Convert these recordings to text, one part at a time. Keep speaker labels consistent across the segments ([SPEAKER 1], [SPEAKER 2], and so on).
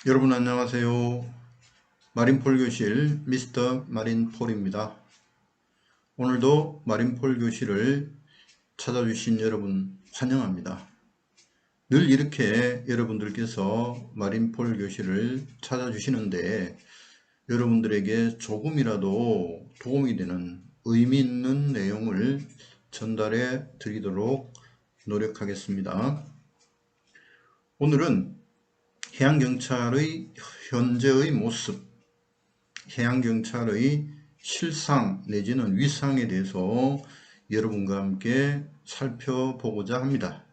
[SPEAKER 1] 여러분 안녕하세요. 마린폴 교실 미스터 마린폴입니다. 오늘도 마린폴 교실을 찾아주신 여러분 환영합니다. 늘 이렇게 여러분들께서 마린폴 교실을 찾아주시는데 여러분들에게 조금이라도 도움이 되는 의미 있는 내용을 전달해 드리도록 노력하겠습니다. 오늘은 해양경찰의 현재의 모습, 해양경찰의 실상 내지는 위상에 대해서 여러분과 함께 살펴보고자 합니다.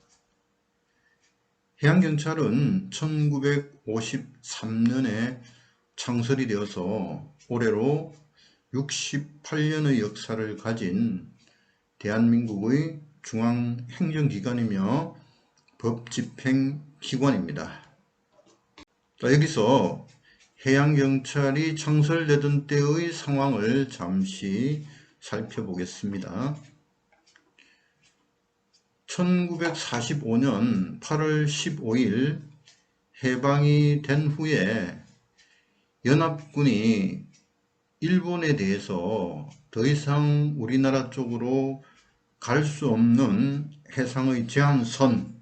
[SPEAKER 1] 해양경찰은 1953년에 창설이 되어서 올해로 68년의 역사를 가진 대한민국의 중앙행정기관이며 법집행기관입니다. 여기서 해양경찰이 창설되던 때의 상황을 잠시 살펴보겠습니다. 1945년 8월 15일 해방이 된 후에 연합군이 일본에 대해서 더 이상 우리나라 쪽으로 갈 수 없는 해상의 제한선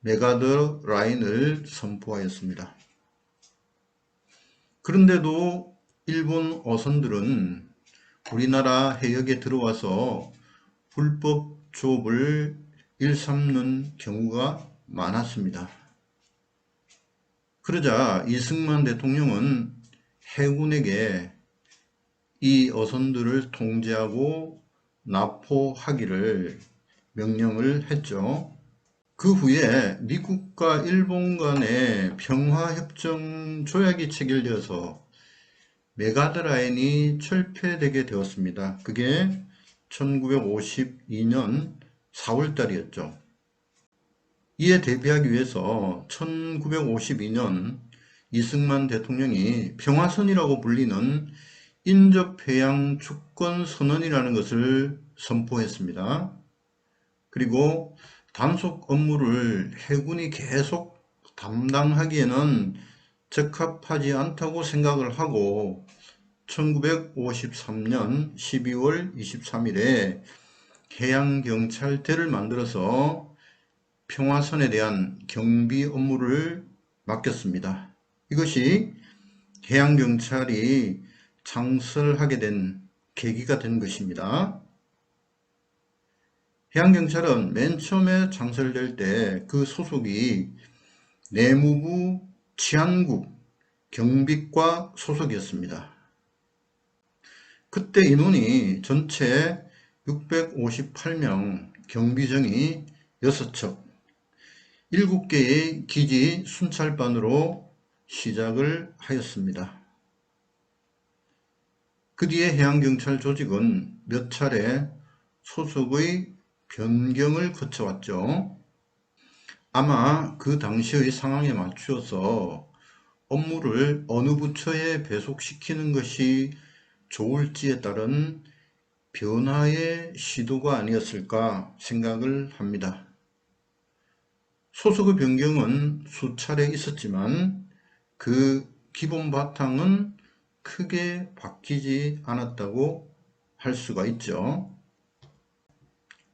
[SPEAKER 1] 메가더 라인을 선포하였습니다. 그런데도 일본 어선들은 우리나라 해역에 들어와서 불법 조업을 일삼는 경우가 많았습니다. 그러자 이승만 대통령은 해군에게 이 어선들을 통제하고 납포하기를 명령을 했죠. 그 후에 미국과 일본 간의 평화협정 조약이 체결되어서 메가더라인이 철폐되게 되었습니다. 그게 1952년 4월달이었죠. 이에 대비하기 위해서 1952년 이승만 대통령이 평화선이라고 불리는 인접해양 주권선언이라는 것을 선포했습니다. 그리고 단속 업무를 해군이 계속 담당하기에는 적합하지 않다고 생각을 하고 1953년 12월 23일에 해양경찰대를 만들어서 평화선에 대한 경비 업무를 맡겼습니다. 이것이 해양경찰이 창설하게 된 계기가 된 것입니다. 해양경찰은 맨 처음에 창설될 때 그 소속이 내무부 치안국 경비과 소속이었습니다. 그때 인원이 전체 658명, 경비정이 6척, 7개의 기지 순찰반으로 시작을 하였습니다. 그 뒤에 해양경찰 조직은 몇 차례 소속의 변경을 거쳐왔죠. 아마 그 당시의 상황에 맞추어서 업무를 어느 부처에 배속시키는 것이 좋을지에 따른 변화의 시도가 아니었을까 생각을 합니다. 소속의 변경은 수차례 있었지만 그 기본 바탕은 크게 바뀌지 않았다고 할 수가 있죠.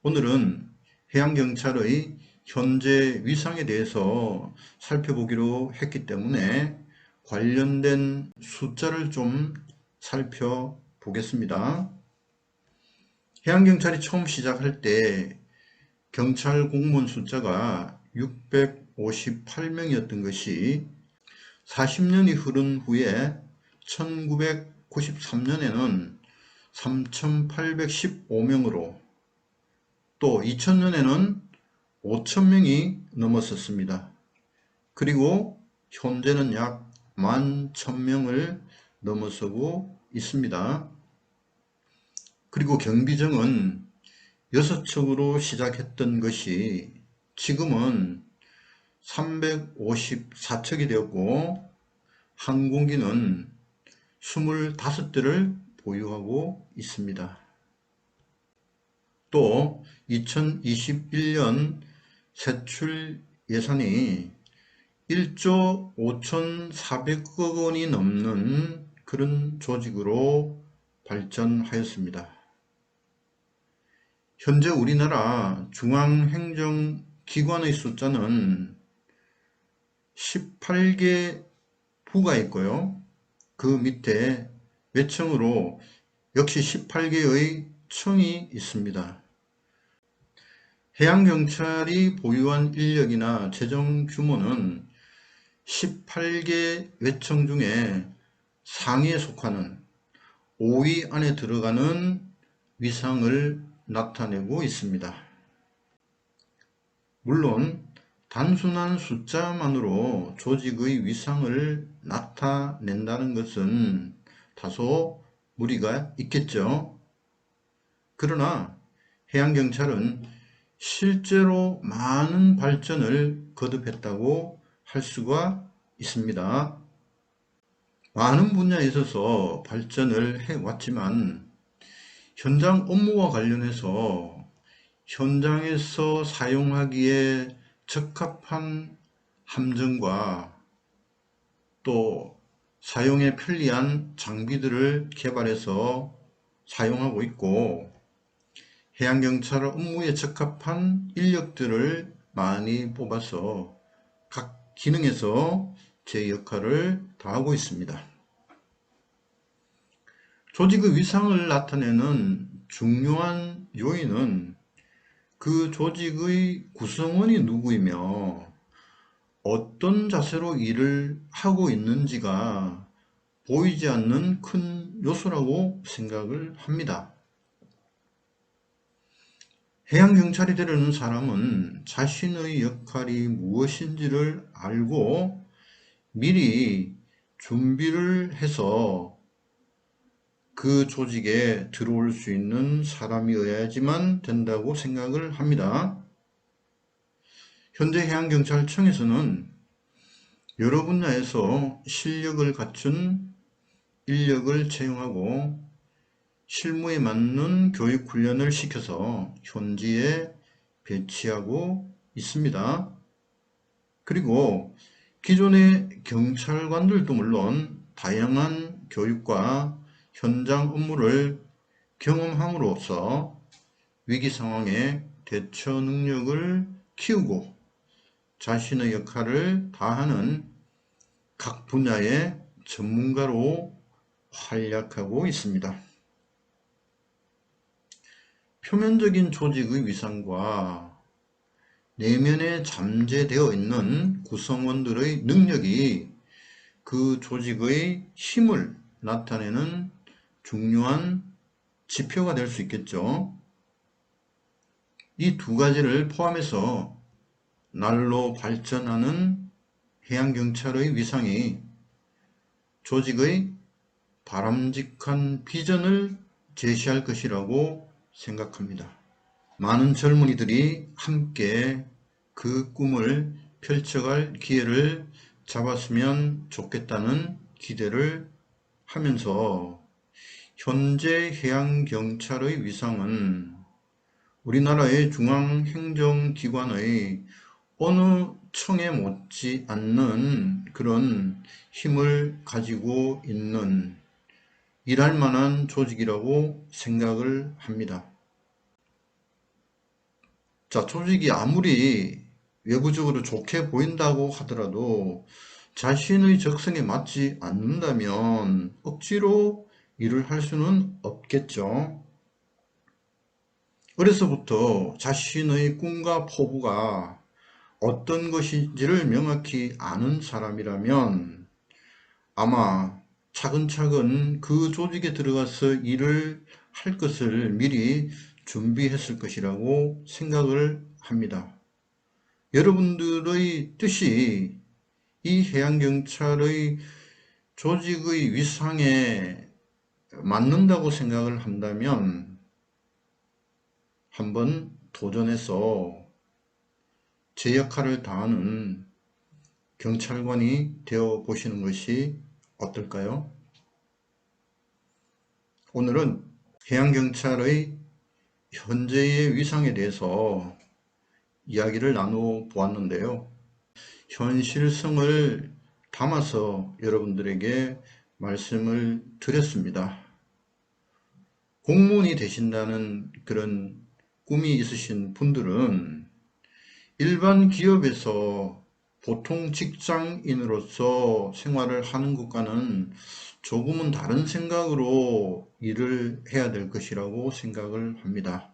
[SPEAKER 1] 오늘은 해양경찰의 현재 위상에 대해서 살펴보기로 했기 때문에 관련된 숫자를 좀 살펴보겠습니다. 해양경찰이 처음 시작할 때 경찰 공무원 숫자가 658명이었던 것이 40년이 흐른 후에 1993년에는 3815명으로 또 2000년에는 5000명이 넘었었습니다. 그리고 현재는 약 11,000명을 넘어서고 있습니다. 그리고 경비정은 6척으로 시작했던 것이 지금은 354척이 되었고 항공기는 25대를 보유하고 있습니다. 또 2021년 세출 예산이 1조 5,400억 원이 넘는 그런 조직으로 발전하였습니다. 현재 우리나라 중앙행정기관의 숫자는 18개 부가 있고요. 그 밑에 외청으로 역시 18개의 청이 있습니다. 해양경찰이 보유한 인력이나 재정 규모는 18개 외청 중에 상위에 속하는 5위 안에 들어가는 위상을 나타내고 있습니다. 물론 단순한 숫자만으로 조직의 위상을 나타낸다는 것은 다소 무리가 있겠죠. 그러나 해양경찰은 실제로 많은 발전을 거듭했다고 할 수가 있습니다. 많은 분야에 있어서 발전을 해왔지만 현장 업무와 관련해서 현장에서 사용하기에 적합한 함정과 또 사용에 편리한 장비들을 개발해서 사용하고 있고, 해양경찰 업무에 적합한 인력들을 많이 뽑아서 각 기능에서 제 역할을 다하고 있습니다. 조직의 위상을 나타내는 중요한 요인은 그 조직의 구성원이 누구이며 어떤 자세로 일을 하고 있는지가 보이지 않는 큰 요소라고 생각을 합니다. 해양경찰이 되려는 사람은 자신의 역할이 무엇인지를 알고 미리 준비를 해서 그 조직에 들어올 수 있는 사람이어야지만 된다고 생각을 합니다. 현재 해양경찰청에서는 여러 분야에서 실력을 갖춘 인력을 채용하고 실무에 맞는 교육 훈련을 시켜서 현지에 배치하고 있습니다. 그리고 기존의 경찰관들도 물론 다양한 교육과 현장 업무를 경험함으로써 위기 상황에 대처 능력을 키우고 자신의 역할을 다하는 각 분야의 전문가로 활약하고 있습니다. 표면적인 조직의 위상과 내면에 잠재되어 있는 구성원들의 능력이 그 조직의 힘을 나타내는 중요한 지표가 될 수 있겠죠. 이 두 가지를 포함해서 날로 발전하는 해양경찰의 위상이 조직의 바람직한 비전을 제시할 것이라고 생각합니다. 많은 젊은이들이 함께 그 꿈을 펼쳐갈 기회를 잡았으면 좋겠다는 기대를 하면서 현재 해양경찰의 위상은 우리나라의 중앙행정기관의 어느 청에 못지 않는 그런 힘을 가지고 있는 일할 만한 조직이라고 생각을 합니다. 자, 조직이 아무리 외부적으로 좋게 보인다고 하더라도 자신의 적성에 맞지 않는다면 억지로 일을 할 수는 없겠죠. 어려서부터 자신의 꿈과 포부가 어떤 것인지를 명확히 아는 사람이라면 아마 차근차근 그 조직에 들어가서 일을 할 것을 미리 준비했을 것이라고 생각을 합니다. 여러분들의 뜻이 이 해양경찰의 조직의 위상에 맞는다고 생각을 한다면 한번 도전해서 제 역할을 다하는 경찰관이 되어 보시는 것이 어떨까요? 오늘은 해양경찰의 현재의 위상에 대해서 이야기를 나누어 보았는데요. 현실성을 담아서 여러분들에게 말씀을 드렸습니다. 공무원이 되신다는 그런 꿈이 있으신 분들은 일반 기업에서 보통 직장인으로서 생활을 하는 것과는 조금은 다른 생각으로 일을 해야 될 것이라고 생각을 합니다.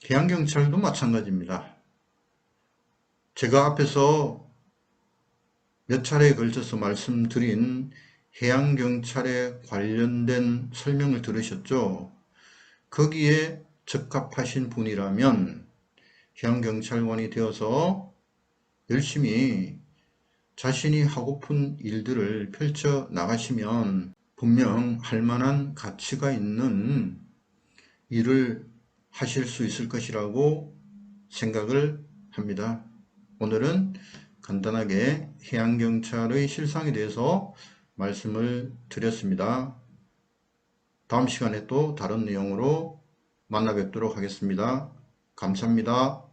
[SPEAKER 1] 해양경찰도 마찬가지입니다. 제가 앞에서 몇 차례에 걸쳐서 말씀드린 해양경찰에 관련된 설명을 들으셨죠? 거기에 적합하신 분이라면 해양경찰관이 되어서 열심히 자신이 하고픈 일들을 펼쳐 나가시면 분명 할 만한 가치가 있는 일을 하실 수 있을 것이라고 생각을 합니다. 오늘은 간단하게 해양경찰의 실상에 대해서 말씀을 드렸습니다. 다음 시간에 또 다른 내용으로 만나 뵙도록 하겠습니다. 감사합니다.